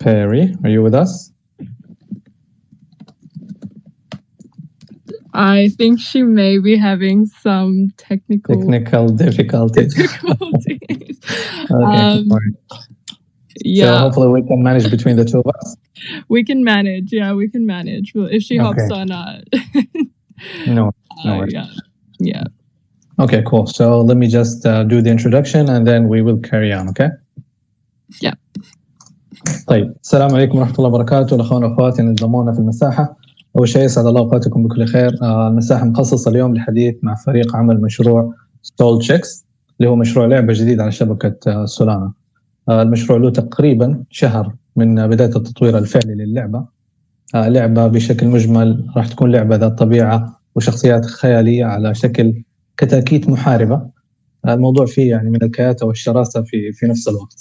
Perry, are you with us? I think she may be having some technical difficulties. Okay. Yeah. So hopefully we can manage between the two of us. We can manage. Yeah, we can manage. Well, if she hops on, no. Yeah. Okay, cool. So let me just do the introduction and then we will carry on. Okay. Yeah. طيب السلام عليكم ورحمة الله وبركاته الأخوان وأخواتي اللي انضمونا في المساحة. أول شيء يسعد الله أوقاتكم بكل خير. المساحة مخصصة اليوم للحديث مع فريق عمل مشروع Solchicks اللي هو مشروع لعبة جديدة على شبكة سولانا. المشروع له تقريبا شهر من بداية التطوير الفعلي للعبة. لعبة بشكل مجمل راح تكون لعبة ذات طبيعة وشخصيات خيالية على شكل كتاكيت محاربة. الموضوع فيه يعني من الكياتة والشراسة في نفس الوقت.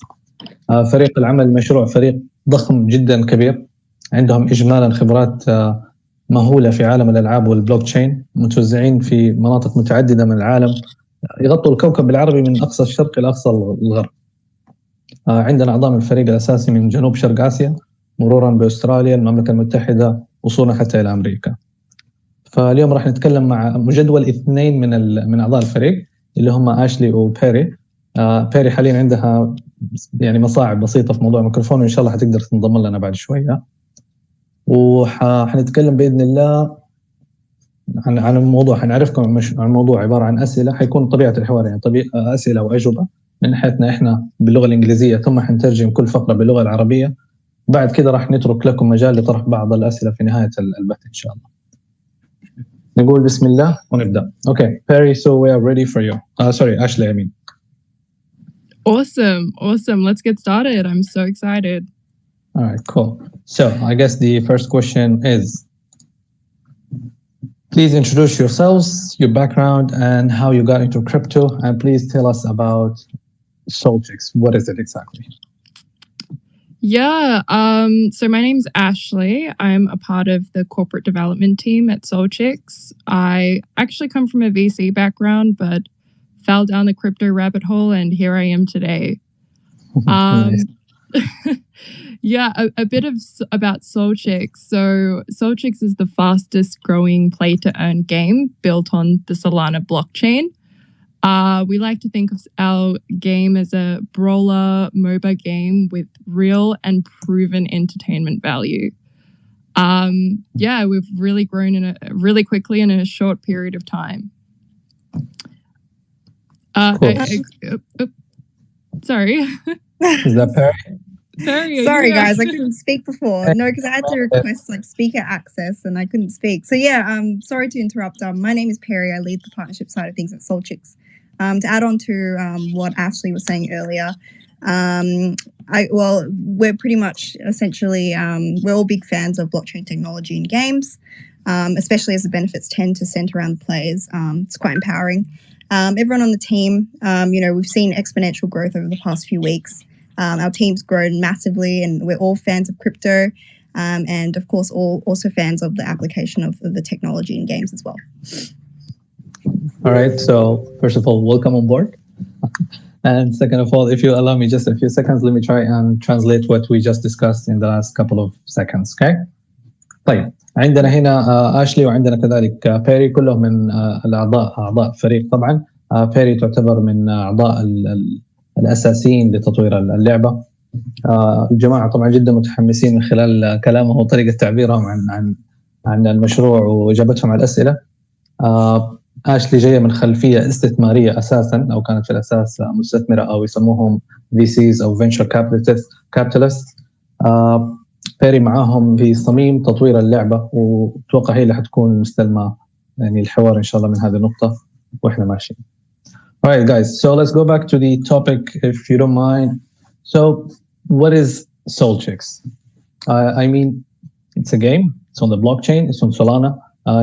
فريق العمل مشروع فريق ضخم جدا كبير، عندهم إجمالا خبرات مهولة في عالم الألعاب والبلوك تشين، متوزعين في مناطق متعددة من العالم، يغطوا الكوكب العربي من أقصى الشرق إلى أقصى الغرب. عندنا أعضاء من الفريق الأساسي من جنوب شرق آسيا مرورا بأستراليا، المملكة المتحدة، وصولا حتى إلى أمريكا. فاليوم راح نتكلم مع مجدول 2 من أعضاء الفريق اللي هم آشلي وبيري. بيري حاليا عندها يعني مصاعب بسيطة في موضوع الميكروفون، وإن شاء الله حتقدر تنضم لنا بعد شوية. وحنتكلم بإذن الله عن الموضوع، حنعرفكم عن الموضوع عبارة عن أسئلة، حيكون طبيعة الحوار يعني أسئلة وأجوبة من ناحيتنا إحنا باللغة الإنجليزية، ثم حنترجم كل فقرة باللغة العربية. بعد كده راح نترك لكم مجال لطرح بعض الأسئلة في نهاية البث إن شاء الله. نقول بسم الله ونبدأ. Okay, Perry, so we are ready for you. Sorry, Ashley, I mean. Awesome. Let's get started. I'm so excited. All right, cool. So I guess the first question is, please introduce yourselves, your background, and how you got into crypto, and please tell us about Solchicks. What is it exactly? Yeah, so my name's Ashley. I'm a part of the corporate development team at Solchicks. I actually come from a VC background, but fell down the crypto rabbit hole, and here I am today. Nice. Yeah, a bit about Solchicks. So Solchicks is the fastest growing play to earn game built on the Solana blockchain. We like to think of our game as a brawler MOBA game with real and proven entertainment value. Yeah, we've really grown really quickly in a short period of time. Cool. Sorry. Is that Perry? Perry, sorry guys, I couldn't speak before. No, because I had to request like speaker access and I couldn't speak. So yeah, sorry to interrupt. My name is Perry. I lead the partnership side of things at Solchicks. To add on to what Ashley was saying earlier, we're pretty much essentially we're all big fans of blockchain technology in games, especially as the benefits tend to center around the players. It's quite empowering. Everyone on the team, we've seen exponential growth over the past few weeks. Our team's grown massively, and we're all fans of crypto, and of course, also fans of the application of the technology in games as well. All right. So first of all, welcome on board. And second of all, if you allow me just a few seconds, let me try and translate what we just discussed in the last couple of seconds. Okay. طيب عندنا هنا آشلي وعندنا كذلك بيري، كلهم من أعضاء فريق. طبعا بيري تعتبر من أعضاء الأساسيين لتطوير اللعبة. الجماعة طبعا جدا متحمسين من خلال كلامهم وطريقة تعبيرهم عن المشروع وإجابتهم على الأسئلة. آشلي جاية من خلفية استثمارية أساسا، أو كانت في الأساس مستثمرة، أو يسموهم VCs أو Venture Capitalists. بيري معاهم في صميم تطوير اللعبة، وتوقع هي اللي حتكون مستلمة يعني الحوار إن شاء الله من هذه النقطة وإحنا ماشيين. Alright guys, so let's go back to the topic if you don't mind. So what is Solchicks? I mean, it's a game, it's on the blockchain, it's on Solana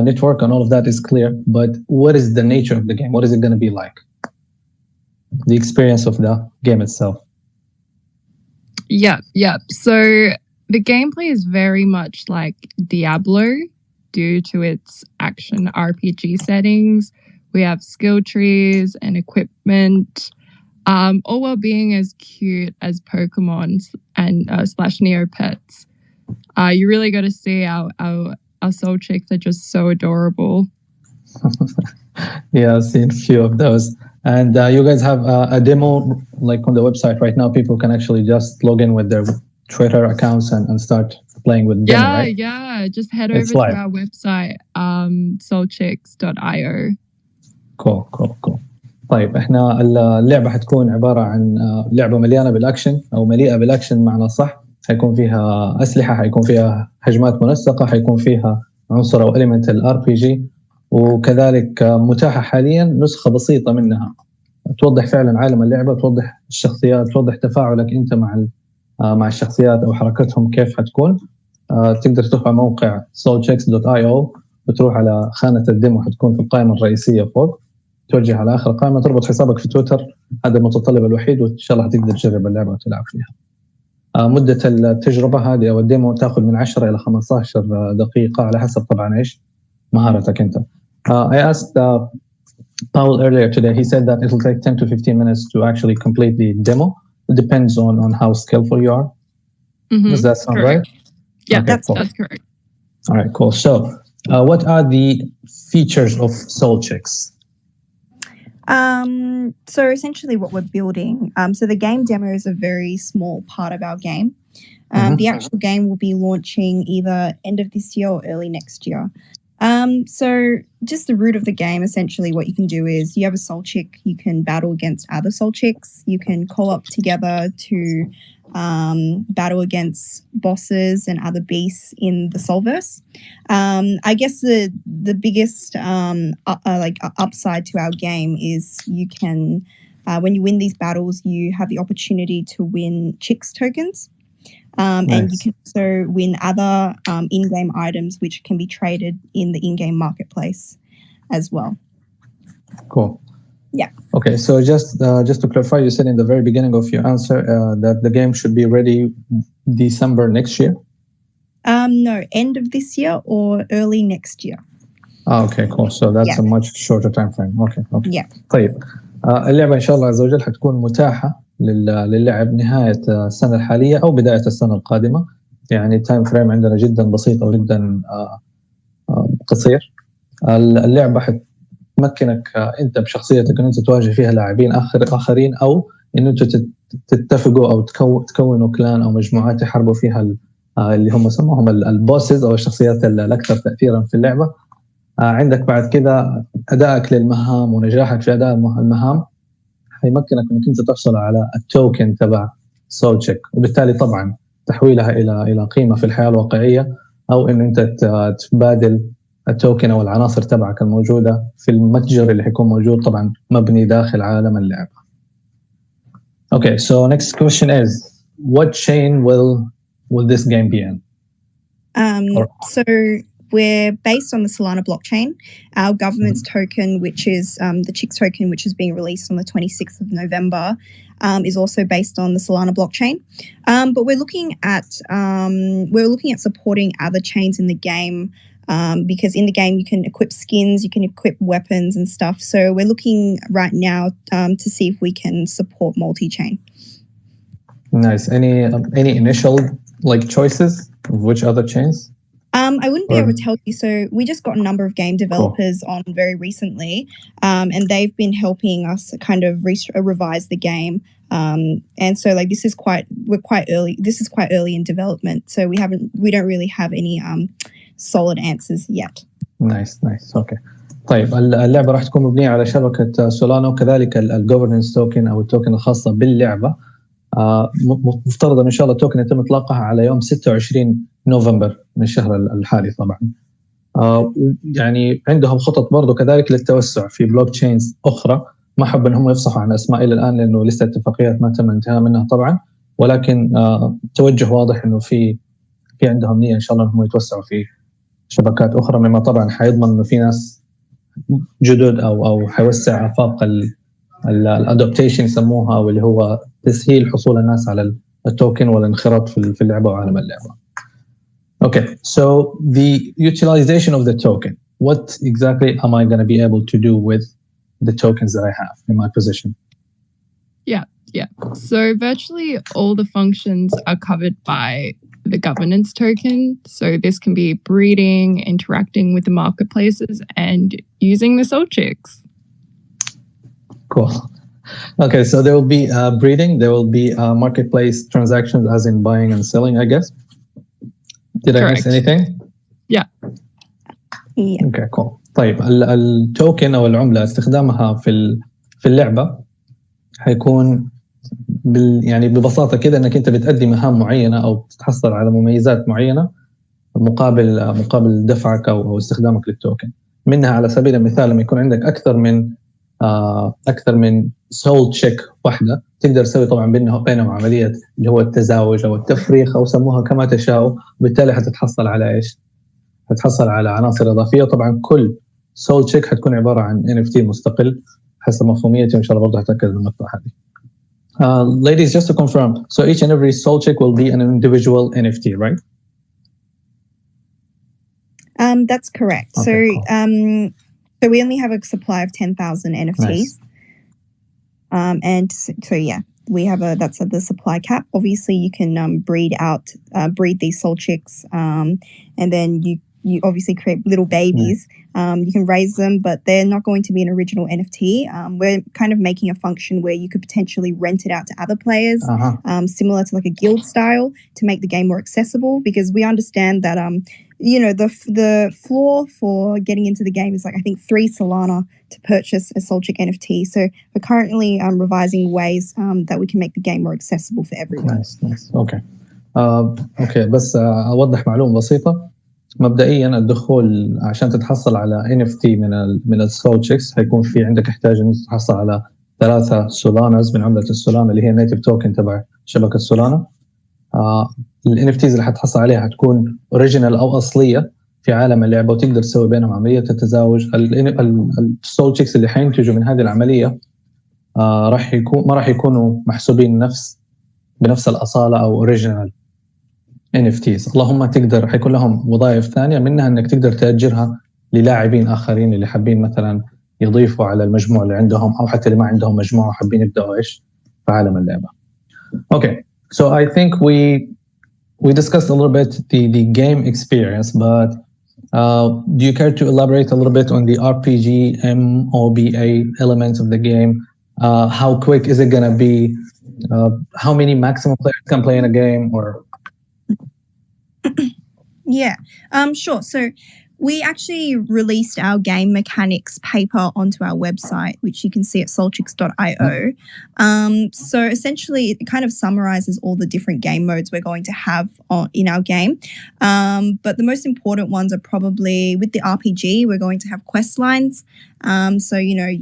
network, and all of that is clear, but what is the nature of the game? What is it going to be like? The experience of the game itself. Yeah. So the gameplay is very much like Diablo due to its action RPG settings. We have skill trees and equipment. all while being as cute as Pokemon and slash Neopets. You really got to see our Solchicks are just so adorable. Yeah, I've seen a few of those. And you guys have a demo like on the website right now. People can actually just log in with their Twitter accounts and start playing with demo, right? Yeah. Just head It's over to live. our website, solchicks.io. cool. طيب احنا اللعبة حتكون عبارة عن لعبة مليانة بالاكشن او مليئة بالاكشن معنى صح. حيكون فيها اسلحة، حيكون فيها هجمات منسقة، حيكون فيها عنصر او element الار بي جي، وكذلك متاحة حاليا نسخة بسيطة منها توضح فعلا عالم اللعبة، توضح الشخصيات، توضح تفاعلك انت مع الشخصيات او حركتهم كيف حتكون. تقدر تروح على موقع solchicks.io وتروح على خانة الديمو، حتكون في القائمة الرئيسية فوق، توجه على آخر قائمة، تربط حسابك في تويتر، هذا المتطلب الوحيد، وإن شاء الله حتقدر تجرب اللعبة وتلعب فيها. مدة التجربة هذه أو الديمو تأخذ من 10 إلى 15 دقيقة على حسب طبعا إيش مهارتك أنت. I asked Paul earlier today. He said that it will take 10 to 15 minutes to actually complete the demo. It depends on how skillful you are. Does that sound correct. right? Yeah, Okay, that's correct. All right, cool. So, what are the features of Solchicks? So essentially what we're building, so the game demo is a very small part of our game. The actual game will be launching either end of this year or early next year. So just the root of the game, essentially what you can do is you have a Solchick, you can battle against other Solchicks, you can call up together to battle against bosses and other beasts in the Solverse. I guess the biggest upside to our game is you can, when you win these battles, you have the opportunity to win Chicks tokens. Nice. And you can also win other in-game items which can be traded in the in-game marketplace as well. Cool. Yeah. Okay, so just to clarify, you said in the very beginning of your answer that the game should be ready December next year? No, end of this year or early next year. Okay, cool. So that's a much shorter time frame. Okay. Yeah. طيب اللعبة إن شاء الله عز وجل حتكون متاحة للعب نهاية السنة الحالية أو بداية السنة القادمة. يعني التايم فريم عندنا جدا بسيط وجدا قصير. اللعبة حتمكنك أنت بشخصيتك أن أنت تواجه فيها لاعبين آخرين، أو أن أنتوا تتفقوا أو تكونوا كلان أو مجموعات يحاربوا فيها اللي هم سموهم البوسز أو الشخصيات الأكثر تأثيرا في اللعبة. عندك بعد كذا أدائك للمهام ونجاحك في أداء المهام حيمكنك أنك أنت تحصل على التوكن تبع سولتشيك، وبالتالي طبعا تحويلها إلى قيمة في الحياة الواقعية، أو أن أنت تبادل التوكن أو العناصر تبعك الموجودة في المتجر اللي حيكون موجود طبعا مبني داخل عالم اللعبة. Okay, so next question is, what chain will this game be in? So we're based on the Solana blockchain. Our government's token, which is the Chicks token, which is being released on the 26th of November, is also based on the Solana blockchain. But we're looking at supporting other chains in the game, because in the game you can equip skins, you can equip weapons and stuff. So we're looking right now to see if we can support multi-chain. Nice. Any initial choices of which other chains? I wouldn't be able to tell you. So we just got a number of game developers on very recently, and they've been helping us kind of revise the game. And so we're quite early. This is quite early in development, so we don't really have any solid answers yet. Nice. Okay. طيب اللعبة راح تكون مبنية على شبكة سولانا، وكذلك الجوفرنس توكن أو التوكن الخاصة باللعبة. مفترض ان شاء الله التوكن يتم اطلاقها على يوم 26 نوفمبر من الشهر الحالي طبعا. يعني عندهم خطط برضو كذلك للتوسع في بلوك تشينز اخرى، ما حب انهم يفصحوا عن اسماء الى الان لانه لسه اتفاقيات ما تم الانتهاء منها طبعا، ولكن توجه واضح انه في عندهم نيه ان شاء الله انهم يتوسعوا في شبكات اخرى، مما طبعا حيضمن انه في ناس جدد او حيوسع افاق الادابتيشن يسموها، واللي هو تسهيل حصول الناس على التوكن والانخراط في اللعبة وعالم اللعبة. Okay, so the utilization of the token. What exactly am I going to be able to do with the tokens that I have in my possession? Yeah. So virtually all the functions are covered by the governance token. So this can be breeding, interacting with the marketplaces, and using the Solchicks. Cool. Okay, so there will be breeding, there will be marketplace transactions as in buying and selling, I guess. Did I miss anything? Yeah. Okay, cool. طيب التوكن أو العملة استخدامها في اللعبة حيكون يعني ببساطة كده انك انت بتأدي مهام معينة او تتحصل على مميزات معينة مقابل دفعك او استخدامك للتوكن. منها على سبيل المثال لما يكون عندك اكثر من سول تشيك واحدة تقدر تسوي طبعا بينهم عملية اللي هو التزاوج او التفريخ او سموها كما تشاءوا، وبالتالي حتتحصل على ايش؟ حتحصل على عناصر اضافية. طبعا كل سول تشيك حتكون عبارة عن NFT مستقل حسب مفهوميتي، وان شاء الله برضه هتأكد من النقطة هذه. Ladies, just to confirm, so each and every Solchick will be an individual NFT, right? That's correct. Okay, cool. So we only have a supply of 10,000 NFTs. Nice. And so yeah, we have that's the supply cap. Obviously, you can breed these Solchicks, and then you obviously create little babies. You can raise them, but they're not going to be an original NFT. We're kind of making a function where you could potentially rent it out to other players, similar to like a guild style, to make the game more accessible, because we understand that the floor for getting into the game is like I think 3 Solana to purchase a Solchick NFT. So we're currently revising ways that we can make the game more accessible for everyone. Nice. Okay. Okay. بس أوضح معلومة بسيطة. مبدئيا الدخول عشان تتحصل على NFT من السولتشيكس هيكون في عندك احتاج انك تتحصل على 3 سولاناز من عملة السولانا اللي هي نيتيف توكن تبع شبكة سولانا. ال NFTs اللي حتحصل عليها حتكون اوريجينال او اصليه في عالم اللعبه، وتقدر تسوي بينهم عمليه التزاوج. السولتشيكس اللي حينتجوا من هذه العمليه ما راح يكونوا محسوبين بنفس الاصاله او اوريجينال NFTs. اللهم حيكون لهم وظائف ثانيه، منها انك تقدر تاجرها للاعبين اخرين اللي حابين مثلا يضيفوا على المجموع اللي عندهم، او حتى اللي ما عندهم مجموعه وحابين يبداوا ايش في عالم اللعبه. Okay, so I think we discussed a little bit the game experience, but do you care to elaborate a little bit on the RPG MOBA elements of the game? How quick is it going to be? How many maximum players can play in a game? Or yeah, sure. So we actually released our game mechanics paper onto our website, which you can see at solchicks.io. So essentially, it kind of summarizes all the different game modes we're going to have in our game. But the most important ones are probably with the RPG, we're going to have quest lines. So,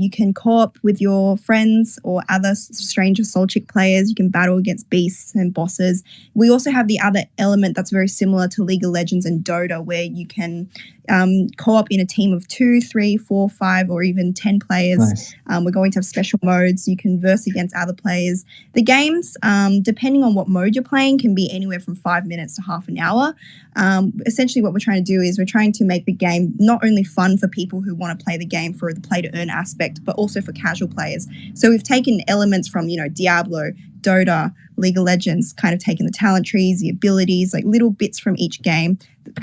you can co-op with your friends or other stranger Solchick players. You can battle against beasts and bosses. We also have the other element that's very similar to League of Legends and Dota, where you can co-op in a team of 2, 3, 4, 5, or even 10 players. Nice. We're going to have special modes. You can verse against other players. The games, depending on what mode you're playing, can be anywhere from 5 minutes to half an hour. Essentially, what we're trying to do is we're trying to make the game not only fun for people who want to play the game for the play-to-earn aspect, but also for casual players. So we've taken elements from, Diablo, Dota, League of Legends, kind of taken the talent trees, the abilities, like little bits from each game,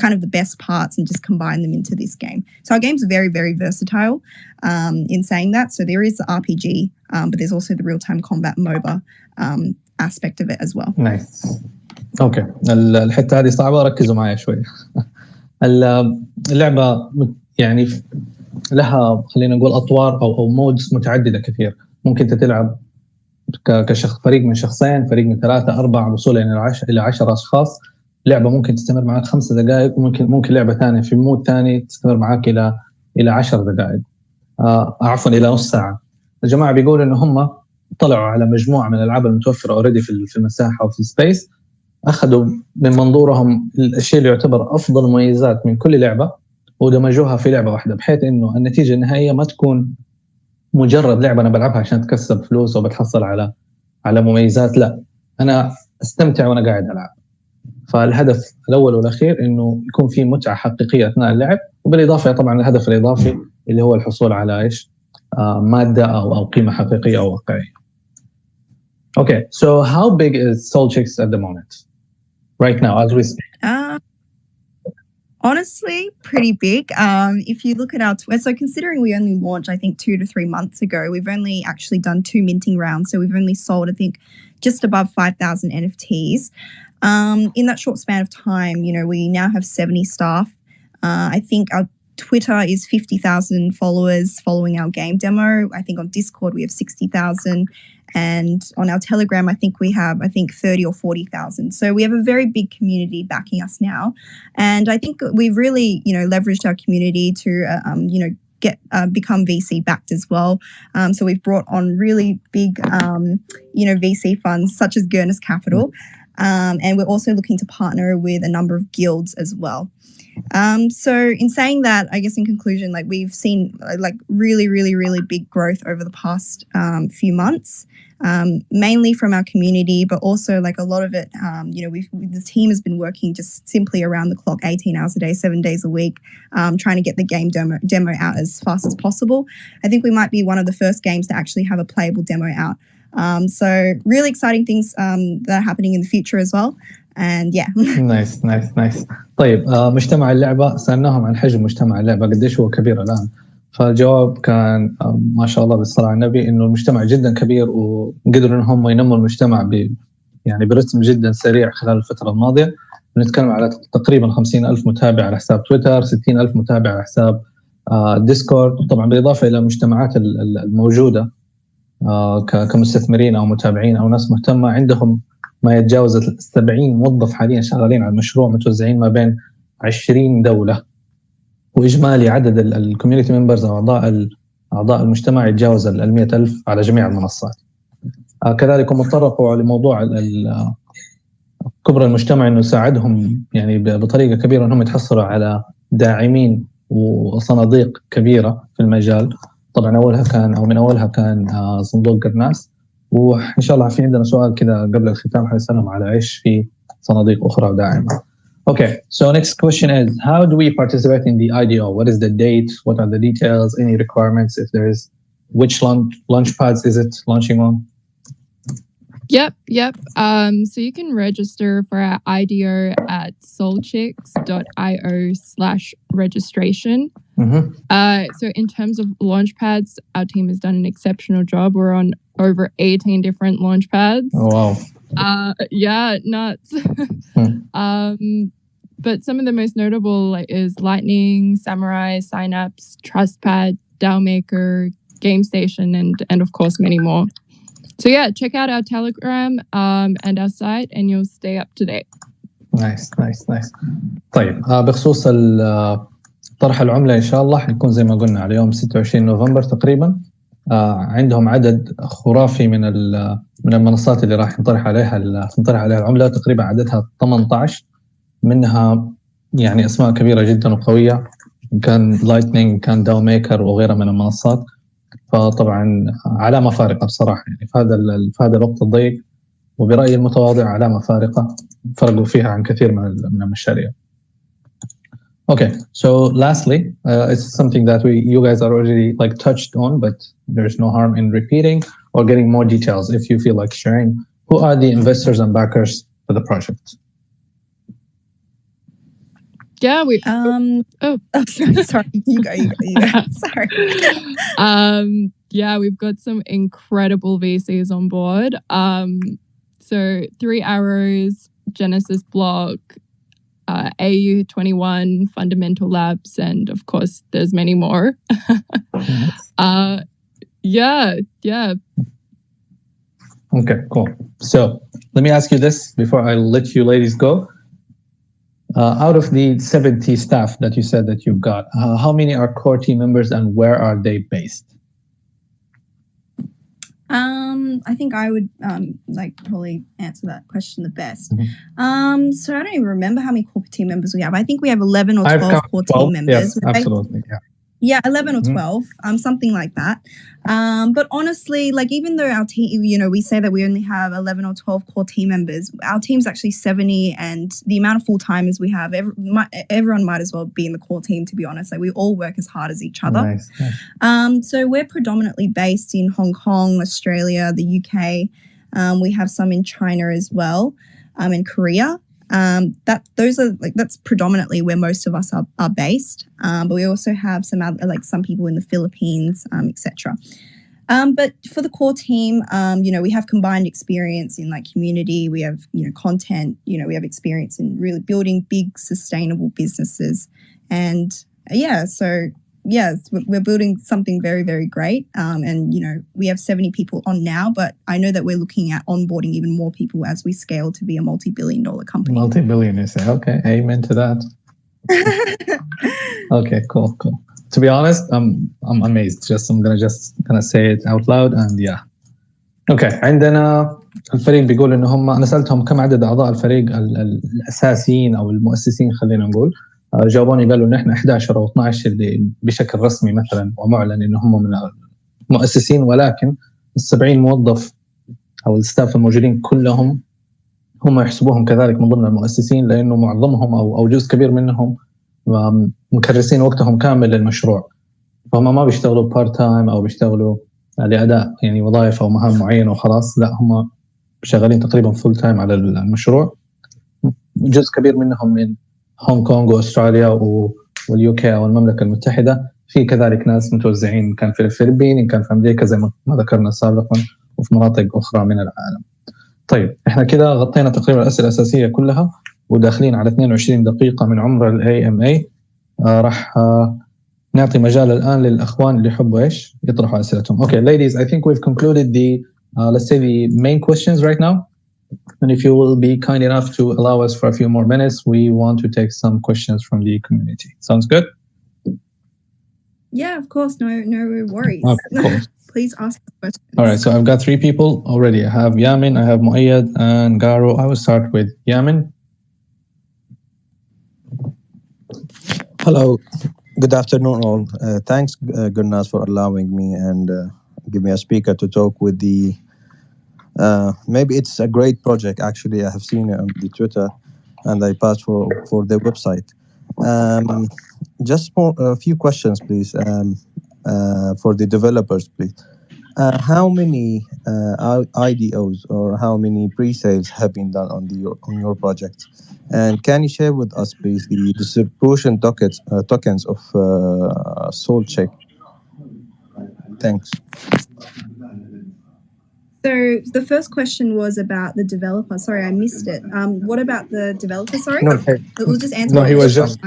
kind of the best parts, and just combine them into this game. So our game's very, very versatile in saying that. So there is the RPG, but there's also the real-time combat MOBA aspect of it as well. Nice. اوكي، الحته هذه صعبه، ركزوا معي شوي. اللعبه يعني لها خلينا نقول اطوار او مودز متعدده كثير. ممكن تلعب كشخص، فريق من شخصين، فريق من 3 4 وصولا الى 10 اشخاص. لعبه ممكن تستمر معك 5 دقائق، وممكن لعبه ثانيه في مود ثاني تستمر معك الى 10 دقائق، عفوا الى نص ساعه. الجماعه بيقولوا ان هم طلعوا على مجموعه من الالعاب المتوفره اوريدي في المساحه وفي السبيس، اخذوا من منظورهم الشيء اللي يعتبر افضل مميزات من كل لعبه ودمجوها في لعبه واحده، بحيث انه النتيجه النهائيه ما تكون مجرد لعبه انا بلعبها عشان تكسب فلوس وبتحصل على مميزات، لا، انا استمتع وانا قاعد العب. فالهدف الاول والاخير انه يكون في متعه حقيقيه اثناء اللعب، وبالاضافه طبعا الهدف الاضافي اللي هو الحصول على ايش؟ ماده او قيمه حقيقيه او واقعيه. Okay, so how big is Solchicks at the moment? Right now, as we speak? Honestly, pretty big. If you look at so considering we only launched, I think 2 to 3 months ago, we've only actually done 2 minting rounds. So we've only sold, I think, just above 5,000 NFTs. In that short span of time, we now have 70 staff. I think our Twitter is 50,000 followers following our game demo. I think on Discord we have 60,000. And on our Telegram, I think we have 30 or 40,000. So we have a very big community backing us now. And I think we've really, leveraged our community to, become VC backed as well. So we've brought on really big, VC funds such as Girnas Capital. And we're also looking to partner with a number of guilds as well. So in saying that, I guess in conclusion, we've seen really, really, really big growth over the past few months, mainly from our community, but also a lot of it, the team has been working just simply around the clock, 18 hours a day, 7 days a week, trying to get the game demo out as fast as possible. I think we might be one of the first games to actually have a playable demo out. So really exciting things that are happening in the future as well. And yeah. نايس. طيب مجتمع اللعبة سألناهم عن حجم مجتمع اللعبة قديش هو كبير الآن، فالجواب كان ما شاء الله بالصلاة على النبي إنه المجتمع جدا كبير وقدروا إنهم ينموا المجتمع برتم جدا سريع خلال الفترة الماضية. بنتكلم على تقريبا 50,000 متابع على حساب تويتر، 60,000 متابع على حساب ديسكورد، طبعا بالإضافة إلى المجتمعات الموجودة كمستثمرين أو متابعين أو ناس مهتمة. عندهم ما يتجاوز 70 موظف حاليا شغالين على المشروع، متوزعين ما بين 20 دولة، وإجمالي عدد الكوميونتي ممبرز أو أعضاء المجتمع يتجاوز 100,000 على جميع المنصات. كذلك هم تطرقوا لموضوع كبر المجتمع إنه يساعدهم بطريقة كبيرة إنهم يتحصلوا على داعمين وصناديق كبيرة في المجال. طبعا من أولها كان صندوق قرناس، وإن شاء الله في عندنا سؤال كذا قبل الختام حنسألهم على إيش في صناديق أخرى داعمة. Okay, so next question is, how do we participate in the IDO? What is the date? What are the details? Any requirements? If there is, which launch pads is it launching on? Yep. So you can register for our IDO at solchicks.io/registration. So in terms of launch pads, our team has done an exceptional job. We're on over 18 different launch pads. Oh, wow. Yeah, nuts. But some of the most notable is Lightning, Samurai, Synapse, TrustPad, DAOmaker, GameStation, and of course many more. So yeah, check out our Telegram and our site and you'll stay up to date. Nice. طيب بخصوص طرح العملة إن شاء الله حيكون زي ما قلنا على يوم 26 نوفمبر تقريبا. عندهم عدد خرافي من المنصات اللي راح نطرح عليها العملة، تقريبا عددها 18، منها أسماء كبيرة جدا وقوية، كان لايتنينج، كان داوميكر وغيرها من المنصات. فطبعا علامة فارقة بصراحة في هذا الوقت الضيق، وبرأيي المتواضع علامة فارقة فرقوا فيها عن كثير من المشاريع. Okay, so lastly, it's something that you guys are already touched on, but there's no harm in repeating or getting more details if you feel like sharing. Who are the investors and backers for the project? Yeah, sorry. You go. Sorry. Yeah, we've got some incredible VCs on board. So 3 Arrows, Genesis Block, AU21, Fundamental Labs, and of course, there's many more. Yeah. Okay, cool. So let me ask you this before I let you ladies go. Out of the 70 staff that you said that you've got, how many are core team members and where are they based? I think I would probably answer that question the best. So I don't even remember how many core team members we have. I think we have 11 or 12 core team members. Yes, absolutely. Yeah, 11 or 12, something like that. But honestly, even though our team, we say that we only have 11 or 12 core team members, our team's actually 70, and the amount of full-timers we have, everyone might as well be in the core team, to be honest. We all work as hard as each other. Nice. So we're predominantly based in Hong Kong, Australia, the UK, We have some in China as well, and Korea. That's predominantly where most of us are based. But we also have some other, some people in the Philippines, etc. But for the core team, we have combined experience in community. We have content. We have experience in really building big sustainable businesses, and we're building something very, very great. And we have 70 people on now, but I know that we're looking at onboarding even more people as we scale to be a multi-billion-dollar company. Multi-billion, you say? Okay, amen to that. Okay, cool. To be honest, I'm amazed. I'm gonna say it out loud, and yeah. اوكي، عندنا الفريق بيقول انه انا سالتهم كم عدد اعضاء الفريق الاساسيين او المؤسسين، خلينا نقول. جاوبوني قالوا ان احنا 11 او 12 اللي بشكل رسمي مثلا ومعلن انه هم من المؤسسين، ولكن ال70 موظف او الستاف الموجودين كلهم هم يحسبوهم كذلك من ضمن المؤسسين، لانه معظمهم او جزء كبير منهم مكرسين وقتهم كامل للمشروع، فهم ما بيشتغلوا بارت تايم او بيشتغلوا لأداء وظائف او مهام معينه وخلاص، لا هم شغالين تقريبا فول تايم على المشروع. جزء كبير منهم من هونغ كونغ واستراليا واليو كي او المملكه المتحده، في كذلك ناس متوزعين كان في الفلبين، كان في امريكا زي ما ذكرنا سابقا، وفي مناطق اخرى من العالم. طيب احنا كده غطينا تقريبا الاسئله الاساسيه كلها، وداخلين على 22 دقيقه من عمر الاي ام اي. راح نعطي مجال الان للاخوان اللي يحبوا يطرحوا اسئلتهم. Okay, ladies, I think we've concluded the let's say the main questions right now, and if you will be kind enough to allow us for a few more minutes, we want to take some questions from the community. Sounds good? Yeah, of course. No worries. Okay, cool. Please ask questions. All right, so I've got 3 people already. I have Yamin, I have Muayyad, and Garo. I will start with Yamin. Hello. Good afternoon, all. Thanks, Girnas, for allowing me and give me a speaker to talk with the. Maybe it's a great project. Actually, I have seen it on the Twitter, and I passed for their website. Just for a few questions, please, for the developers, please. How many IDOs or how many pre-sales have been done on your project? And can you share with us, please, the distribution tokens of Solchicks? Thanks. So the first question was about the developer. Sorry, I missed it. What about the developer? Sorry, we'll just answer. No, he was just.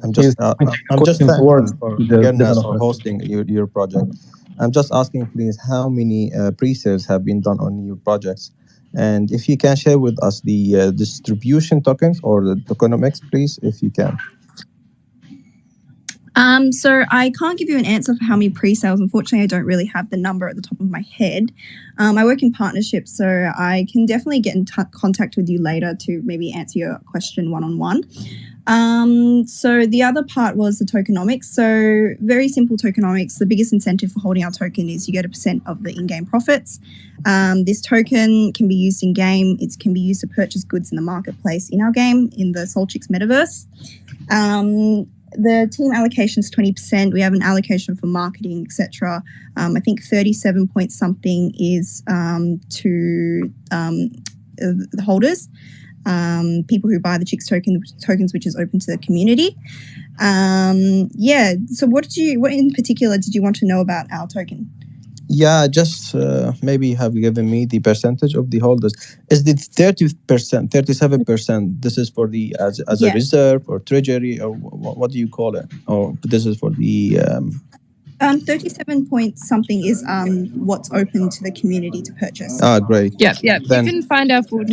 I'm just thankful for Girnas for hosting your project. I'm just asking, please, how many pre-sales have been done on your projects? And if you can share with us the distribution tokens or the tokenomics, please, if you can. So I can't give you an answer for how many pre-sales. Unfortunately, I don't really have the number at the top of my head. I work in partnerships, so I can definitely get in contact with you later to maybe answer your question one-on-one. So the other part was the tokenomics. So very simple tokenomics. The biggest incentive for holding our token is you get 1% of the in-game profits. This token can be used in game. It can be used to purchase goods in the marketplace in our game, in the Solchicks metaverse. The team allocation is 20%. We have an allocation for marketing, etc. I think 37 point something is to the holders. People who buy the Chicks tokens, which is open to the community. So what in particular did you want to know about our token? Yeah, just maybe you have given me the percentage of the holders. Is it 30%, 37%? This is for the as a reserve or treasury, or what do you call it? Or this is for the 37 point something is what's open to the community to purchase. Great. Yeah. Then, you can find our full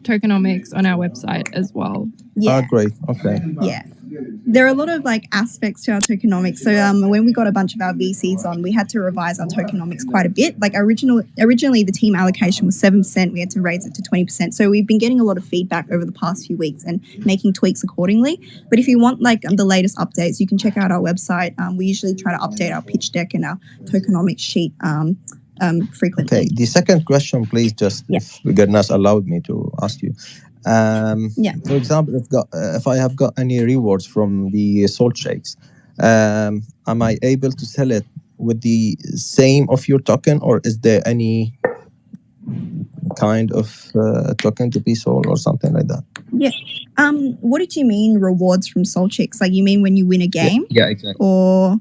tokenomics on our website as well. Yeah. Great. Okay. Yeah. There are a lot of aspects to our tokenomics. So when we got a bunch of our VCs on, we had to revise our tokenomics quite a bit. Originally the team allocation was 7%. We had to raise it to 20%. So we've been getting a lot of feedback over the past few weeks and making tweaks accordingly. But if you want the latest updates, you can check out our website. We usually try to update our pitch deck and our tokenomics sheet frequently. Okay. The second question, please, if Girnas allowed me to ask you. For example, if I have got any rewards from the Solchicks, am I able to sell it with the same of your token, or is there any kind of token to be sold or something like that? Yeah. What did you mean rewards from Solchicks? Like you mean when you win a game? Yeah, exactly. Or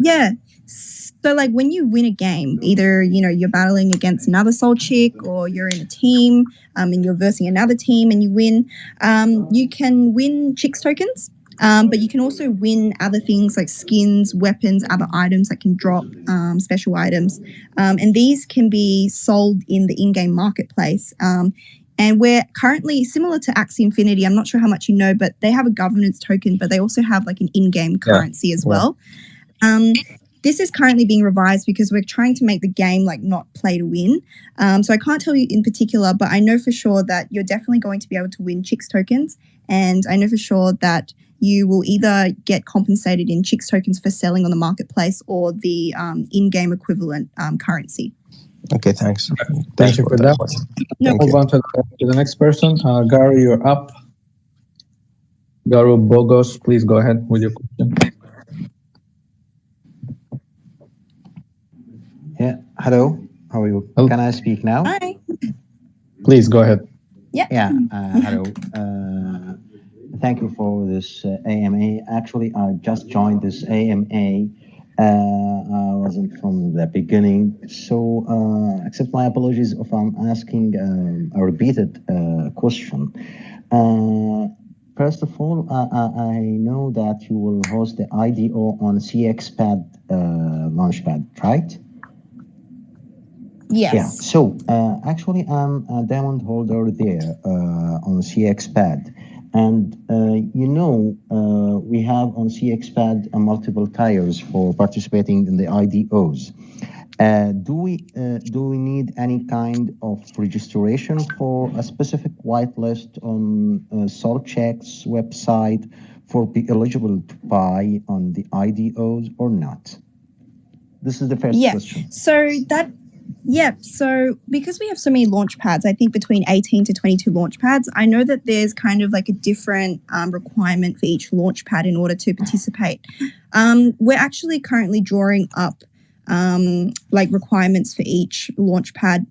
yeah. So like when you win a game, either you're battling against another Solchick or you're in a team, and you're versing another team and you win, you can win Chicks tokens. But you can also win other things like skins, weapons, other items that can drop, special items. And these can be sold in the in-game marketplace. And we're currently similar to Axie Infinity. I'm not sure how much you know, but they have a governance token, but they also have like an in-game currency as well. This is currently being revised because we're trying to make the game like not play to win. So I can't tell you in particular, but I know for sure that you're definitely going to be able to win Chicks tokens. And I know for sure that you will either get compensated in Chicks tokens for selling on the marketplace or the in-game equivalent currency. Okay, thanks. Thank you for that. No, Move on to the next person. Garu, you're up. Garu Bogos, please go ahead with your question. Yeah. Hello. How are you? Hello. Can I speak now? Hi. Please go ahead. Yeah. Yeah. Hello. Thank you for this AMA. Actually, I just joined this AMA. I wasn't from the beginning, so accept my apologies if I'm asking a repeated question. First of all, I know that you will host the IDO on CXPad Launchpad, right? Yes. Yeah. So actually, I'm a diamond holder there on CXPad, and we have on CXPad multiple tiers for participating in the IDOs. Do we need any kind of registration for a specific whitelist on Solchicks website for be eligible to buy on the IDOs or not? This is the first question. So because we have so many launch pads, I think between 18 to 22 launch pads, I know that there's kind of like a different requirement for each launch pad in order to participate. We're actually currently drawing up like requirements for each launch pad,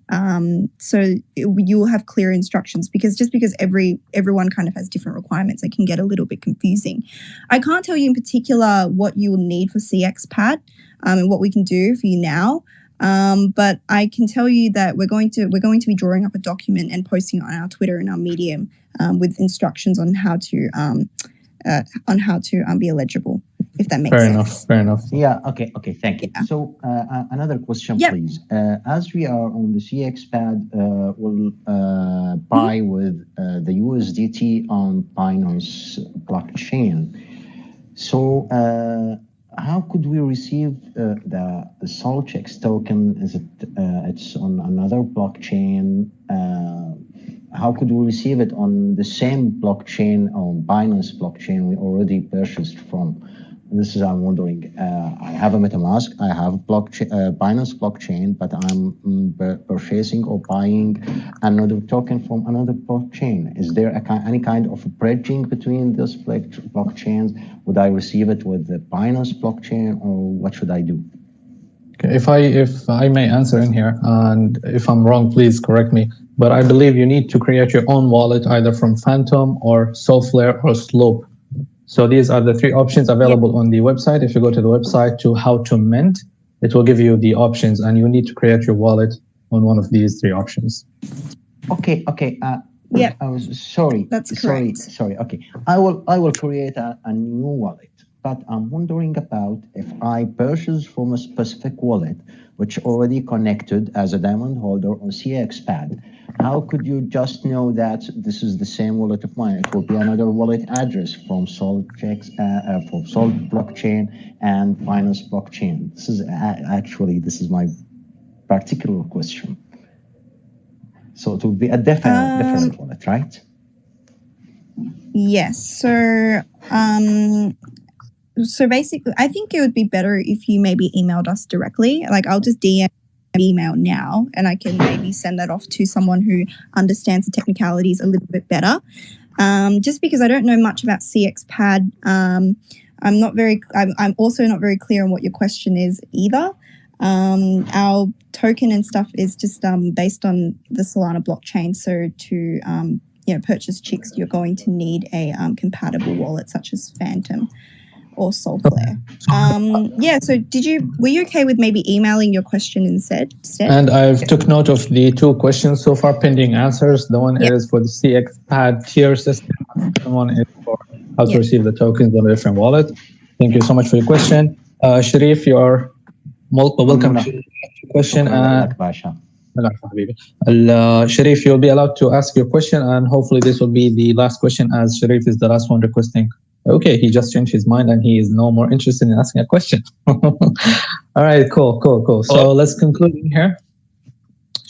so you will have clear instructions, because everyone kind of has different requirements, it can get a little bit confusing. I can't tell you in particular what you will need for CX pad and what we can do for you now. But I can tell you that we're going to be drawing up a document and posting it on our Twitter and our Medium with instructions on how to be eligible, if that makes sense. Fair enough. Yeah. Okay. Thank you. Yeah. So another question, Yep. please. As we are on the CX pad, we'll buy with the USDT on Binance blockchain. So how could we receive the Solchicks token? Is it it's on another blockchain? How could we receive it on the same blockchain, on Binance blockchain we already purchased from? This is I'm wondering. I have a MetaMask, I have Binance blockchain, but I'm purchasing or buying another token from another blockchain. Is there any kind of bridging between those blockchains? Would I receive it with the Binance blockchain, or what should I do? Okay, if I may answer in here, and if I'm wrong, please correct me. But I believe you need to create your own wallet either from Phantom or Soulflare or Slope. So these are the three options available on the website. If you go to the website to how to mint, it will give you the options, and you need to create your wallet on one of these three options. Okay. Yeah. Sorry. That's correct. Sorry. Okay. I will create a new wallet, but I'm wondering about if I purchase from a specific wallet, which already connected as a diamond holder on CXPad. How could you just know that this is the same wallet of mine? It will be another wallet address from Solchicks, from Sol blockchain and Binance blockchain. This is my particular question. So it will be a different wallet, right? Yes. So basically, I think it would be better if you maybe emailed us directly. Like I'll just DM email now, and I can maybe send that off to someone who understands the technicalities a little bit better. Just because I don't know much about CXPad, I'm also not very clear on what your question is either. Our token and stuff is just based on the Solana blockchain. So to purchase Chicks, you're going to need a compatible wallet such as Phantom or Soulflare. So were you okay with maybe emailing your question instead? And I've took note of the 2 questions so far pending answers. The one is for the CX pad tier system. The one is for how to receive the tokens on a different wallet. Thank you so much for your question. Sharif, you are welcome to the question. Sharif, you'll be allowed to ask your question, and hopefully this will be the last question, as Sharif is the last one requesting. Okay, he just changed his mind and he is no more interested in asking a question. All right, cool. So let's conclude here.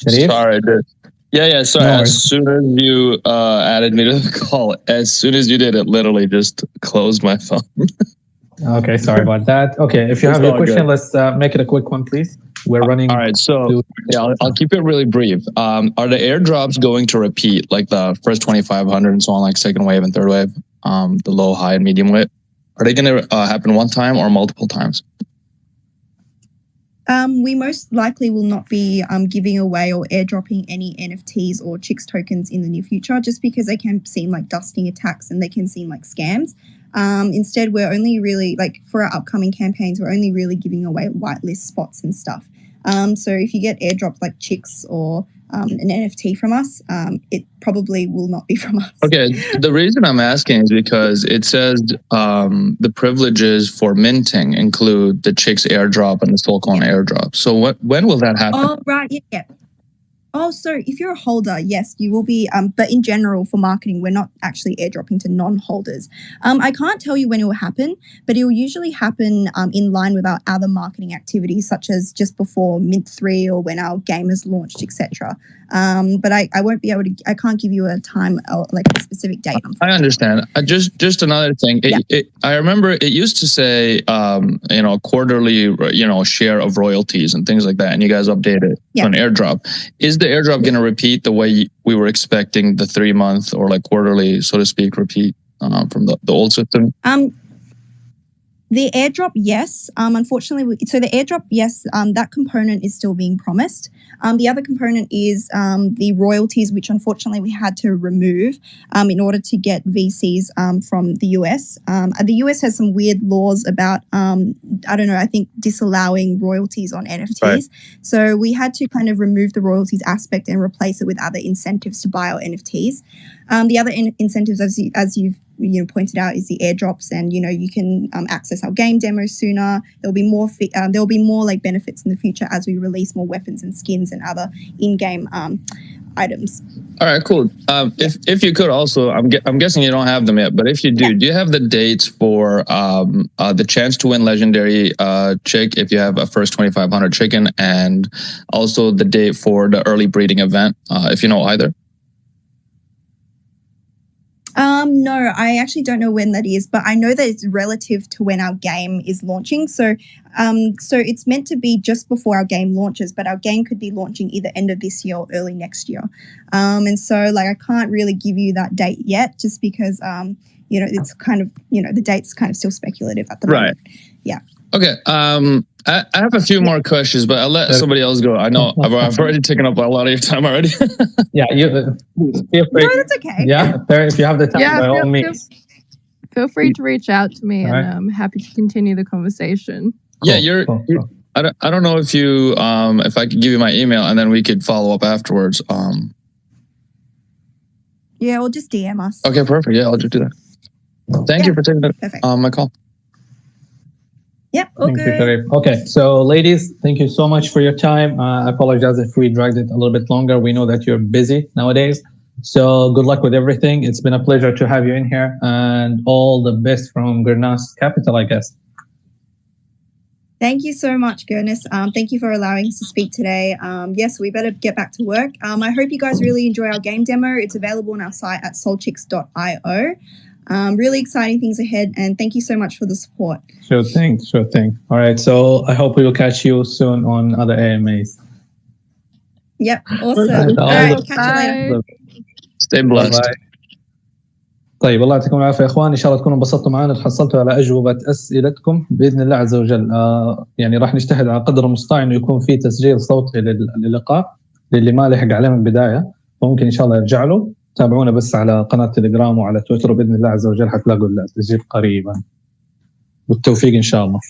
Sharif? Sorry, dude. Yeah, sorry. No, as soon as you added me to the call, as soon as you did, it literally just closed my phone. Okay, sorry about that. Okay, if you have your question, let's make it a quick one, please. We're running. All right, so I'll keep it really brief. Are the airdrops going to repeat, like the first 2,500 and so on, like second wave and third wave, the low, high, and medium wave? Are they going to happen one time or multiple times? We most likely will not be giving away or airdropping any NFTs or Chicks tokens in the near future, just because they can seem like dusting attacks and they can seem like scams. Instead, we're only really, like, for our upcoming campaigns, we're only really giving away whitelist spots and stuff. So if you get airdropped like Chicks or an NFT from us, it probably will not be from us. Okay, the reason I'm asking is because it says the privileges for minting include the Chicks airdrop and the Solcon airdrop. So when will that happen? Oh, right, yeah. Oh, so if you're a holder, yes, you will be. But in general, for marketing, we're not actually airdropping to non-holders. I can't tell you when it will happen, but it will usually happen in line with our other marketing activities, such as just before Mint 3 or when our game is launched, etc. But I won't be able to. I can't give you a time or like a specific date. I understand. Just another thing. I remember it used to say, quarterly, share of royalties and things like that, and you guys updated to an airdrop. Is the airdrop going to repeat the way we were expecting the 3-month or like quarterly, so to speak, repeat from the old system? The airdrop, yes. Unfortunately, so the airdrop, yes, that component is still being promised. The other component is the royalties, which unfortunately we had to remove in order to get VCs from the US. The US has some weird laws about, I think disallowing royalties on NFTs. Right. So we had to kind of remove the royalties aspect and replace it with other incentives to buy our NFTs. The other incentives, as you've pointed out, is the airdrops, and you can access our game demo sooner. There'll be more like benefits in the future as we release more weapons and skins and other in-game items. All right, cool. If you could also, I'm guessing you don't have them yet, but if you do, do you have the dates for the chance to win legendary chick if you have a first 2,500 chicken, and also the date for the early breeding event, if you know either? No, I actually don't know when that is, but I know that it's relative to when our game is launching. So it's meant to be just before our game launches, but our game could be launching either end of this year or early next year. And so like I can't really give you that date yet, just because it's kind of the date's kind of still speculative at the moment. Yeah. Okay. I have a few more questions, but I'll let somebody else go. I know I've already taken up a lot of your time already. Yeah, you feel free. No, that's okay. Yeah, if you have the time, by all means. Feel free to reach out to me, and I'm happy to continue the conversation. Cool, yeah, cool. I don't know if you if I could give you my email and then we could follow up afterwards. Yeah, or just DM us. Okay, perfect. Yeah, I'll just do that. Thank you for taking my call. Yep, okay. Okay, so ladies, thank you so much for your time. I apologize if we dragged it a little bit longer. We know that you're busy nowadays. So good luck with everything. It's been a pleasure to have you in here, and all the best from Girnas Capital, I guess. Thank you so much, Girnas. Thank you for allowing us to speak today. Yes, we better get back to work. I hope you guys really enjoy our game demo. It's available on our site at solchicks.io. Really exciting things ahead, and thank you so much for the support. Sure thing. All right, so I hope we will catch you soon on other AMAs. Yep, awesome. All right, catch you later. Stay blessed. Bye-bye. طيب الله يعطيكم العافيه يا اخوان، ان شاء الله تكونوا انبسطتوا معنا وتحصلتوا على اجوبه اسئلتكم باذن الله عز وجل. يعني راح نجتهد على قدر المستطاع انه يكون في تسجيل صوتي للقاء للي ما لحق عليه من البدايه، فممكن ان شاء الله يرجع له. تابعونا بس على قناه تليجرام وعلى تويتر، باذن الله عز وجل حتلاقوا التسجيل قريبا. بالتوفيق ان شاء الله.